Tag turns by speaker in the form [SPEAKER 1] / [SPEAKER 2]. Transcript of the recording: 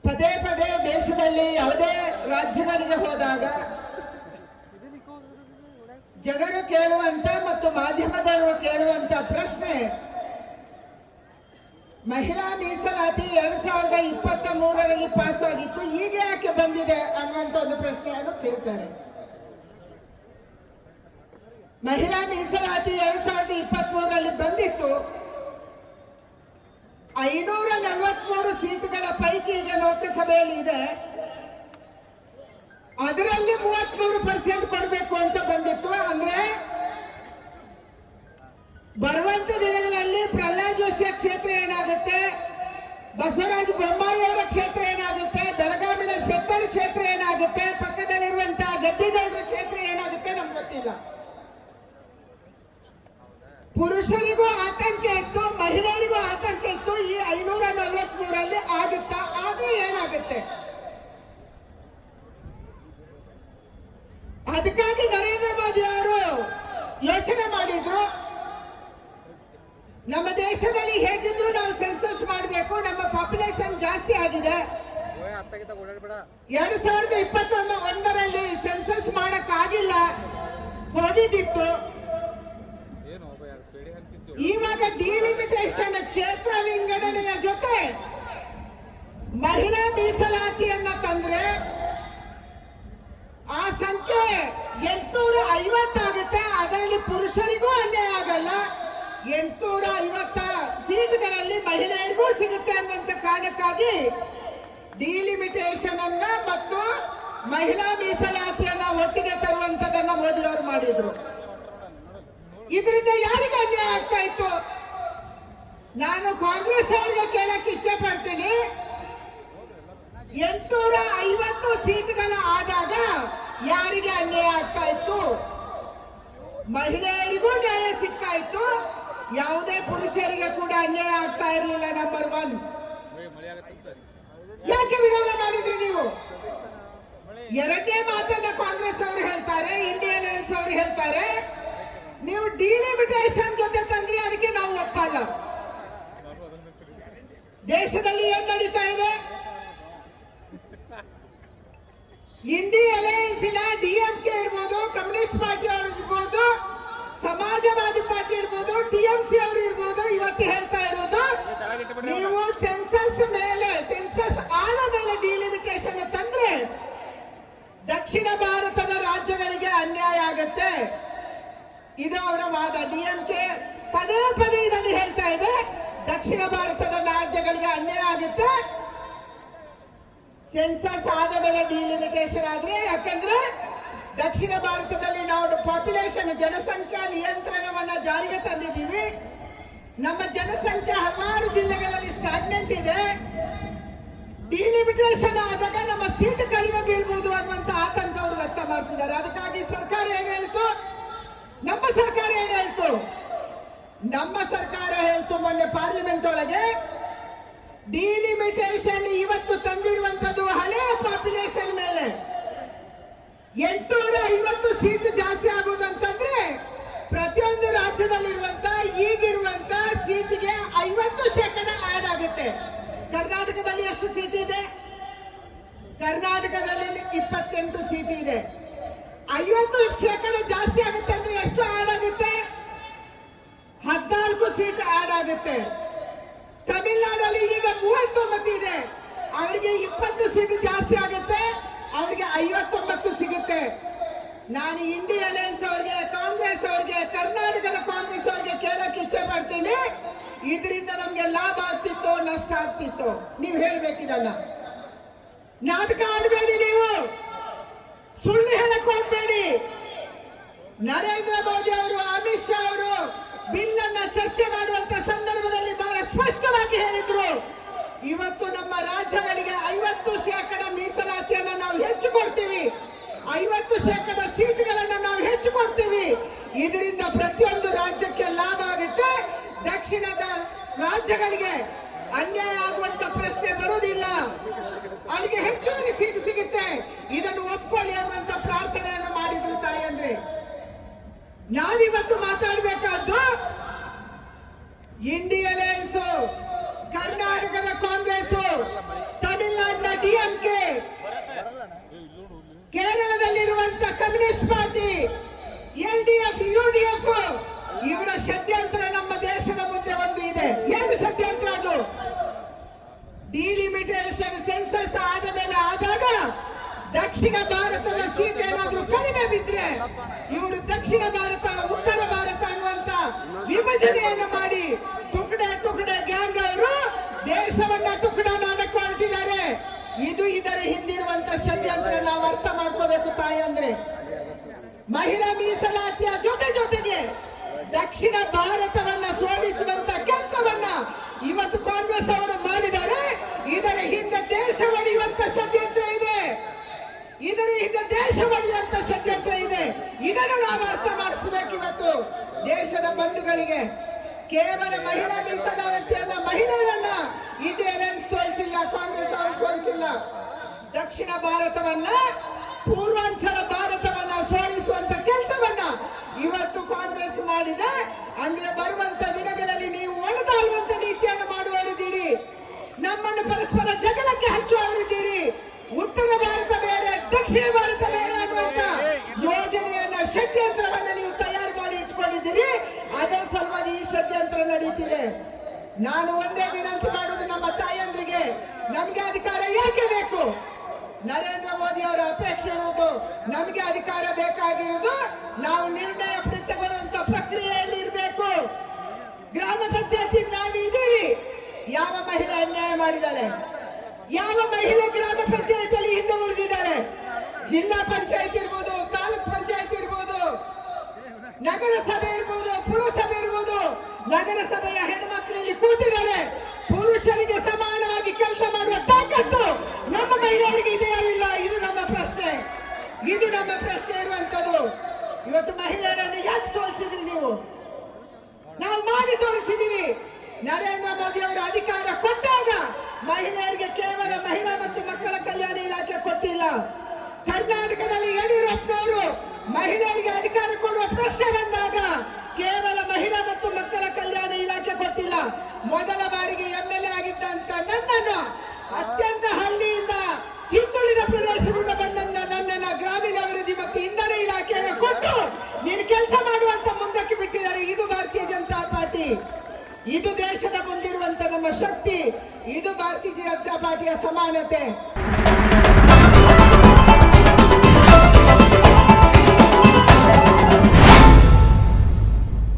[SPEAKER 1] ಪದೇ ಪದೇ ದೇಶದಲ್ಲಿ ಯಾವುದೇ ರಾಜ್ಯಗಳಿಗೆ ಹೋದಾಗ ಜನರು ಕೇಳುವಂತ ಮತ್ತು ಮಾಧ್ಯಮದವರು ಕೇಳುವಂತ ಪ್ರಶ್ನೆ, ಮಹಿಳಾ ಮೀಸಲಾತಿ 2023ರಲ್ಲಿ ಪಾಸ್ ಆಗಿತ್ತು, ಈಗ ಯಾಕೆ ಬಂದಿದೆ ಅನ್ನುವಂತ ಒಂದು ಪ್ರಶ್ನೆಯನ್ನು ಕೇಳ್ತಾರೆ. ಮಹಿಳಾ ಮೀಸಲಾತಿ 2023ರಲ್ಲಿ ಬಂದಿತ್ತು. 543 ಸೀಟುಗಳ ಪೈಕಿ ಈಗ ಲೋಕಸಭೆಯಲ್ಲಿ ಇದೆ. ಅದರಲ್ಲಿ 33% ಕೊಡಬೇಕು ಅಂತ ಬಂದಿತ್ತು. ಅಂದ್ರೆ ಬರುವಂತ ದಿನಗಳಲ್ಲಿ ಪ್ರಹ್ಲಾದ್ ಜೋಶಿಯ ಕ್ಷೇತ್ರ ಏನಾಗುತ್ತೆ, ಬಸವರಾಜ ಬೊಮ್ಮಾಯಿ ಅವರ ಕ್ಷೇತ್ರ ಏನಾಗುತ್ತೆ, ಬೆಳಗಾವಿನ ಶೆಟ್ಟರ್ ಕ್ಷೇತ್ರ ಏನಾಗುತ್ತೆ, ಪಕ್ಕದಲ್ಲಿರುವಂತಹ ಗದ್ದಿಗೌಡರ ಕ್ಷೇತ್ರ ಏನಾಗುತ್ತೆ ನಮ್ಗೆ ಗೊತ್ತಿಲ್ಲ. ಪುರುಷರಿಗೂ ಆತಂಕ ಇತ್ತು, ಮಹಿಳೆಯರಿಗೂ ಆತಂಕ ಇತ್ತು. ಈ 543ರಲ್ಲಿ ಆಗುತ್ತಾ, ಆದ್ರೆ ಏನಾಗುತ್ತೆ? ಅದಕ್ಕಾಗಿ ನರೇಂದ್ರ ಮೋದಿ ಅವರು ಯೋಚನೆ ಮಾಡಿದ್ರು, ನಮ್ಮ ದೇಶದಲ್ಲಿ ಹೇಗಿದ್ರು ನಾವು ಸೆನ್ಸಸ್ ಮಾಡಬೇಕು, ನಮ್ಮ ಪಾಪ್ಯುಲೇಷನ್ ಜಾಸ್ತಿ ಆಗಿದೆ. 2021ರಲ್ಲಿ ಸೆನ್ಸಸ್ ಮಾಡಕ್ಕಾಗಿಲ್ಲ, ಹೋಗಿದ್ದಿತ್ತು. ಇವಾಗ ಡಿಲಿಮಿಟೇಷನ್, ಕ್ಷೇತ್ರ ವಿಂಗಡಣೆಯ ಜೊತೆ ಮಹಿಳಾ ಮೀಸಲಾತಿಯನ್ನ ತಂದ್ರೆ ಆ ಸಂಖ್ಯೆ 850 ಆಗುತ್ತೆ. ಅದರಲ್ಲಿ ಪುರುಷರಿಗೂ ಅನ್ಯಾಯ ಆಗಲ್ಲ. 850 ಸೀಟ್ಗಳಲ್ಲಿ ಮಹಿಳೆಯರಿಗೂ ಸಿಗುತ್ತೆ ಅನ್ನುವಂತ ಕಾರಣಕ್ಕಾಗಿ ಡಿಲಿಮಿಟೇಷನ್ ಅನ್ನ ಮತ್ತು ಮಹಿಳಾ ಮೀಸಲಾತಿಯನ್ನ ಒಟ್ಟಿಗೆ ತರುವಂತದನ್ನ ಮೋದಿ ಅವರು ಮಾಡಿದ್ರು. ಇದರಿಂದ ಯಾರಿಗೆ ಅನ್ಯಾಯ ಆಗ್ತಾ ಇತ್ತು? ನಾನು ಕಾಂಗ್ರೆಸ್ ಅವರಿಗೆ ಕೇಳಕ್ಕೆ ಇಚ್ಛೆ ಪಡ್ತೀನಿ, 850 ಸೀಟ್ಗಳ ಆದಾಗ ಯಾರಿಗೆ ಅನ್ಯಾಯ ಆಗ್ತಾ ಇತ್ತು? ಮಹಿಳೆಯರಿಗೂ ನ್ಯಾಯ ಸಿಗ್ತಾ ಇತ್ತು, ಯಾವುದೇ ಪುರುಷರಿಗೆ ಕೂಡ ಅನ್ಯಾಯ ಆಗ್ತಾ ಇರಲಿಲ್ಲ. ನಂಬರ್ 1. ಯಾಕೆ ವಿರೋಧ ಮಾಡಿದ್ರಿ ನೀವು? ಎರಡನೇ ಮಾತನ್ನ ಕಾಂಗ್ರೆಸ್ ಅವರು ಹೇಳ್ತಾರೆ, ಇಂಡಿಯನ್ ಅಲೈನ್ಸ್ ಅವರು ಹೇಳ್ತಾರೆ, ನೀವು ಡಿಲಿಮಿಟೇಷನ್ ಜೊತೆ ತಂದ್ರಿ, ಅದಕ್ಕೆ ನಾವು ಒಪ್ಪಲ್ಲ. ದೇಶದಲ್ಲಿ ಏನ್ ನಡೀತಾ ಇದೆ? ಇಂಡಿಯನ್ ಅಲೈನ್ಸಿನ ಡಿಎಂಕೆ ಇರ್ಬೋದು, ಕಮ್ಯುನಿಸ್ಟ್ ಪಾರ್ಟಿ ಅವರು ಇರ್ಬೋದು, ಸಮಾಜವಾದಿ ಪಾರ್ಟಿ ಇರ್ಬೋದು, ಟಿಎಂಸಿ ಅವರು ಇರ್ಬೋದು, ಇವತ್ತು ಹೇಳ್ತಾ ಇರೋದು, ನೀವು ಸೆನ್ಸಸ್ ಆದ ಮೇಲೆ ಡಿಲಿಮಿಟೇಷನ್ ತಂದ್ರೆ ದಕ್ಷಿಣ ಭಾರತದ ರಾಜ್ಯಗಳಿಗೆ ಅನ್ಯಾಯ ಆಗುತ್ತೆ. ಇದು ಅವರ ವಾದ. ಡಿಎಂಕೆ ಪದೇ ಪದೇ ಇದನ್ನು ಹೇಳ್ತಾ ಇದೆ, ದಕ್ಷಿಣ ಭಾರತದ ರಾಜ್ಯಗಳಿಗೆ ಅನ್ಯಾಯ ಆಗುತ್ತೆ ಸೆನ್ಸಸ್ ಆದ ಮೇಲೆ ಡಿಲಿಮಿಟೇಷನ್ ಆದ್ರೆ. ಯಾಕಂದ್ರೆ ದಕ್ಷಿಣ ಭಾರತದಲ್ಲಿ ನಾವು ಪಾಪ್ಯುಲೇಷನ್, ಜನಸಂಖ್ಯಾ ನಿಯಂತ್ರಣವನ್ನ ಜಾರಿಗೆ ತಂದಿದ್ದೀವಿ. ನಮ್ಮ ಜನಸಂಖ್ಯೆ ಹಲವಾರು ಜಿಲ್ಲೆಗಳಲ್ಲಿ ಸ್ಟಾಗ್ನೆಂಟ್ ಇದೆ. ಡಿಲಿಮಿಟೇಷನ್ ಆದಾಗ ನಮ್ಮ ಸೀಟ್ ಕಡಿಮೆ ಬೀಳ್ಬಹುದು ಅನ್ನುವಂತ ಆತಂಕ ಅವರು ವ್ಯಕ್ತ ಮಾಡ್ತಿದ್ದಾರೆ. ಅದಕ್ಕಾಗಿ ಸರ್ಕಾರ ಏನ್ ಹೇಳ್ತು? ನಮ್ಮ ಸರ್ಕಾರ ಏನ್ ಹೇಳ್ತು? ನಮ್ಮ ಸರ್ಕಾರ ಹೇಳ್ತು ಮೊನ್ನೆ ಪಾರ್ಲಿಮೆಂಟ್ ಒಳಗೆ, ಡಿಲಿಮಿಟೇಷನ್ ಇವತ್ತು ತಂದಿರುವಂತದ್ದು ಹಳೆಯ ಪಾಪ್ಯುಲೇಷನ್ ಮೇಲೆ 850 ಸೀಟ್ ಜಾಸ್ತಿ ಆಗುವುದಂತಂದ್ರೆ ಪ್ರತಿಯೊಂದು ರಾಜ್ಯದಲ್ಲಿರುವಂತ ಈಗಿರುವಂತ ಸೀಟ್ಗೆ 50% ಆಡ್ ಆಗುತ್ತೆ. ಕರ್ನಾಟಕದಲ್ಲಿ ಎಷ್ಟು ಸೀಟ್ ಇದೆ? ಕರ್ನಾಟಕದಲ್ಲಿ 28 ಸೀಟ್ ಇದೆ. 50% ಜಾಸ್ತಿ ಆಗುತ್ತೆ ಅಂದ್ರೆ ಎಷ್ಟು ಆಡ್ ಆಗುತ್ತೆ? 14 ಸೀಟ್ ಆಡ್ ಆಗುತ್ತೆ. ತಮಿಳುನಾಡಲ್ಲಿ ಈಗ 39 ಇದೆ, ಅವರಿಗೆ 20 ಸೀಟ್ ಜಾಸ್ತಿ ಆಗುತ್ತೆ, ಅವರಿಗೆ 59 ಸಿಗುತ್ತೆ. ನಾನು ಇಂಡಿಯನ್ ಅಲೈನ್ಸ್ ಅವರಿಗೆ, ಕಾಂಗ್ರೆಸ್ ಅವರಿಗೆ, ಕರ್ನಾಟಕದ ಕಾಂಗ್ರೆಸ್ ಅವರಿಗೆ ಕೇಳಕ್ಕೆ ಇಚ್ಛೆ ಪಡ್ತೀನಿ, ಇದರಿಂದ ನಮ್ಗೆ ಲಾಭ ಆಗ್ತಿತ್ತು, ನಷ್ಟ ಆಗ್ತಿತ್ತು? ನೀವು ಹೇಳ್ಬೇಕಿದಲ್ಲ. ನಾಟಕ ಆಡಬೇಡಿ, ನೀವು ಸುಳ್ಳು ಹೇಳಕ್ ಹೋಗ್ಬೇಡಿ. ನರೇಂದ್ರ ಮೋದಿ ಅವರು, ಅಮಿತ್ ಶಾ ಅವರು ಬಿಲ್ ಅನ್ನ ಚರ್ಚೆ ಮಾಡುವಂತ ಸಂದರ್ಭದಲ್ಲಿ ಬಹಳ ಸ್ಪಷ್ಟವಾಗಿ ಹೇಳಿದ್ರು, ಇವತ್ತು ನಮ್ಮ ರಾಜ್ಯಗಳಿಗೆ 50% ಮೀಸಲಾತಿಯನ್ನು ನಾವು ಹೆಚ್ಚು ಕೊಡ್ತೀವಿ, 50% ಸೀಟ್ಗಳನ್ನು ನಾವು ಹೆಚ್ಚು ಕೊಡ್ತೀವಿ. ಇದರಿಂದ ಪ್ರತಿಯೊಂದು ರಾಜ್ಯಕ್ಕೆ ಲಾಭ ಆಗುತ್ತೆ, ದಕ್ಷಿಣದ ರಾಜ್ಯಗಳಿಗೆ ಅನ್ಯಾಯ ಆಗುವಂತ ಪ್ರಶ್ನೆ ಬರುವುದಿಲ್ಲ, ಅವರಿಗೆ ಹೆಚ್ಚುವರಿ ಸೀಟ್ ಸಿಗುತ್ತೆ. ಇದನ್ನು ಒಪ್ಕೊಳ್ಳಿ ಅನ್ನುವಂತ ಪ್ರಾರ್ಥನೆಯನ್ನು ಮಾಡಿದ್ರು ತಾಯಂದ್ರೆ. ನಾವಿವತ್ತು ಮಾತಾಡಬೇಕಾದ್ದು ಇಂಡಿಯನ್ ಅಲೈನ್ಸ್, ಕರ್ನಾಟಕದ ಕಾಂಗ್ರೆಸ್, ತಮಿಳುನಾಡಿನ ಕಮ್ಯುನಿಸ್ಟ್ ಪಾರ್ಟಿ, LDF, UDF ಇವರ ಷಡ್ಯಂತ್ರ ನಮ್ಮ ದೇಶದ ಮುಂದೆ ಒಂದು ಇದೆ. ಏನು ಷಡ್ಯಂತ್ರ ಅದು? ಡಿಲಿಮಿಟೇಷನ್ ಸೆನ್ಸಸ್ ಆದ ಮೇಲೆ ಆದಾಗ ದಕ್ಷಿಣ ಭಾರತದ ಸೀಟ್ ಏನಾದ್ರೂ ಕಡಿಮೆ ಬಿದ್ರೆ ಇವರು ದಕ್ಷಿಣ ಭಾರತ, ಉತ್ತರ ಭಾರತ ಅನ್ನುವಂತ ವಿಭಜನೆಯನ್ನು ಮಾಡಿ ಟುಕಡೆ ಗ್ಯಾಂಗ್ ಅವರು ದೇಶವನ್ನ ಟುಕಡ ಮಾಡಕ್ಕೆ ಹೊರಟಿದ್ದಾರೆ. ಇದು ಇದರ ಹಿಂದಿರುವಂತ ಷಡ್ಯಂತ್ರ ನಾವು ಅರ್ಥ ಮಾಡ್ಕೋಬೇಕು ತಾಯಂದ್ರೆ. ಮಹಿಳಾ ಮೀಸಲಾತಿಯ ಜೊತೆಗೆ ದಕ್ಷಿಣ ಭಾರತವನ್ನ ಸೋಲಿಸುವಂತ ಕೆಲಸವನ್ನ ಇವತ್ತು ಕಾಂಗ್ರೆಸ್ ಅವರು ಮಾಡಿದ್ದಾರೆ. ಇದರ ಹಿಂದೆ ದೇಶ ಒಡೆಯುವಂತ ಷಡ್ಯಂತ್ರ ಇದೆ. ಇದನ್ನು ನಾವು ಅರ್ಥ ಮಾಡಿಸಬೇಕು. ಇವತ್ತು ದೇಶದ ಬಂಧುಗಳಿಗೆ ಕೇವಲ ಮಹಿಳಾ ಮೀಸಲಾತಿಯನ್ನ, ಮಹಿಳೆಯರನ್ನ ಇಂಡಿಯನ್ ಸೋಲಿಸಿಲ್ಲ, ಕಾಂಗ್ರೆಸ್ ಅವರು ಸೋಲಿಸಿಲ್ಲ. ದಕ್ಷಿಣ ಭಾರತವನ್ನ, ಪೂರ್ವಾಂಚಲ ಭಾರತವನ್ನ ಸೋಲಿಸುವಂತ ಕೆಲಸವನ್ನ ಇವತ್ತು ಕಾಂಗ್ರೆಸ್ ಮಾಡಿದೆ. ಅಂದ್ರೆ ಬರುವಂತ ದಿನಗಳಲ್ಲಿ ನೀವು ಒಣದಾಳುವಂತ ನೀತಿಯನ್ನು ಮಾಡುವವರಿದ್ದೀರಿ, ನಮ್ಮನ್ನು ಪರಸ್ಪರ ಜಗಳಕ್ಕೆ ಹಚ್ಚುವವರಿದ್ದೀರಿ. ಉತ್ತರ ಭಾರತ ಬೇರೆ, ದಕ್ಷಿಣ ಭಾರತ ಬೇರೆ ಅನ್ನುವಂತ ಯೋಜನೆಯನ್ನ, ಷಡ್ಯಂತ್ರವನ್ನ ನೀವು ತಯಾರು ಮಾಡಿ ಇಟ್ಕೊಂಡಿದ್ದೀರಿ. ಅದರ ಸಲುವಾಗಿ ಈ ಷಡ್ಯಂತ್ರ ನಡೀತಿದೆ. ನಾನು ಒಂದೇ ವಿನಂತಿ ಮಾಡುವುದು ನಮ್ಮ ತಾಯಂದ್ರಿಗೆ, ನಮ್ಗೆ ಅಧಿಕಾರ ಯಾಕೆ ಬೇಕು? ನರೇಂದ್ರ ಮೋದಿ ಅವರ ಅಪೇಕ್ಷೆ ಇರುವುದು ನಮಗೆ ಅಧಿಕಾರ ಬೇಕಾಗಿರುವುದು ನಾವು ನಿರ್ಣಯ ತಗೊಳ್ಳುವಂತ ಪ್ರಕ್ರಿಯೆಯಲ್ಲಿ ಇರಬೇಕು. ಗ್ರಾಮ ಪಂಚಾಯತಿ ನಾವು ಇದ್ದೀವಿ. ಯಾವ ಮಹಿಳೆ ಅನ್ಯಾಯ ಮಾಡಿದ್ದಾಳೆ? ಯಾವ ಮಹಿಳೆ ಗ್ರಾಮ ಪಂಚಾಯತಿಯಲ್ಲಿ ಹಿಂದೆ ಉಳಿದಿದ್ದಾರೆ? ಜಿಲ್ಲಾ ಪಂಚಾಯತ್ ಇರ್ಬೋದು, ತಾಲೂಕ್ ಪಂಚಾಯತ್ ಇರ್ಬೋದು, ನಗರಸಭೆ ಇರ್ಬೋದು, ಪುರಸಭೆ ಇರ್ಬೋದು. ನಗರಸಭೆಯ ಹೆಣ್ಮಕ್ಳಲ್ಲಿ ಕೂತಿದ್ದಾರೆ. ಪುರುಷರಿಗೆ ಸಮಾನವಾಗಿ ಕೆಲಸ ಮಾಡುವ ತಾಕತ್ತು ನಮ್ಮ ಮಹಿಳೆಯರಿಗೆ ಇದೆಯಾ ಇಲ್ಲ? ಇದು ನಮ್ಮ ಪ್ರಶ್ನೆ. ಇರುವಂತದ್ದು. ಇವತ್ತು ಮಹಿಳೆಯರನ್ನು ಯಾಕೆ ಸೋಲಿಸಿದ್ರಿ ನೀವು? ನಾವು ಮಾಡಿ ತೋರಿಸಿದೀವಿ. ನರೇಂದ್ರ ಮೋದಿ ಅವರು ಅಧಿಕಾರ ಕೊಟ್ಟಾಗ ಮಹಿಳೆಯರಿಗೆ ಕೇವಲ ಮಹಿಳಾ ಮತ್ತು ಮಕ್ಕಳ ಕಲ್ಯಾಣ ಇಲಾಖೆ ಕೊಟ್ಟಿಲ್ಲ. ಕರ್ನಾಟಕದಲ್ಲಿ ಯಡಿಯೂರಪ್ಪನವರು ಮಹಿಳೆಯರಿಗೆ ಅಧಿಕಾರ ಕೊಡುವ ಪ್ರಶ್ನೆ ಬಂದಾಗ ಕೇವಲ ಮಹಿಳಾ ಮತ್ತು ಮಕ್ಕಳ ಕಲ್ಯಾಣ ಇಲಾಖೆ ಕೊಟ್ಟಿಲ್ಲ. ಮೊದಲ ಬಾರಿಗೆ MLA ಆಗಿದ್ದಂತ ನನ್ನನ್ನು, ಅತ್ಯಂತ ಹಳ್ಳಿಯಿಂದ ಹಿಂದುಳಿದ ಪ್ರದೇಶದಿಂದ ಬಂದಂತ ನನ್ನನ್ನು ಗ್ರಾಮೀಣಾಭಿವೃದ್ಧಿ ಮತ್ತು ಇಂಧನ ಇಲಾಖೆಯನ್ನು ಕೊಟ್ಟು ನೀನು ಕೆಲಸ ಮಾಡುವಂತ ಮುಂದಕ್ಕೆ ಬಿಟ್ಟಿದ್ದಾರೆ. ಇದು ಭಾರತೀಯ ಜನತಾ ಪಾರ್ಟಿ. ಇದು ದೇಶದ ಮುಂದಿರುವಂತ ನಮ್ಮ ಶಕ್ತಿ. ಇದು ಭಾರತೀಯ ಜನತಾ ಪಾರ್ಟಿಯ ಸಮಾನತೆ.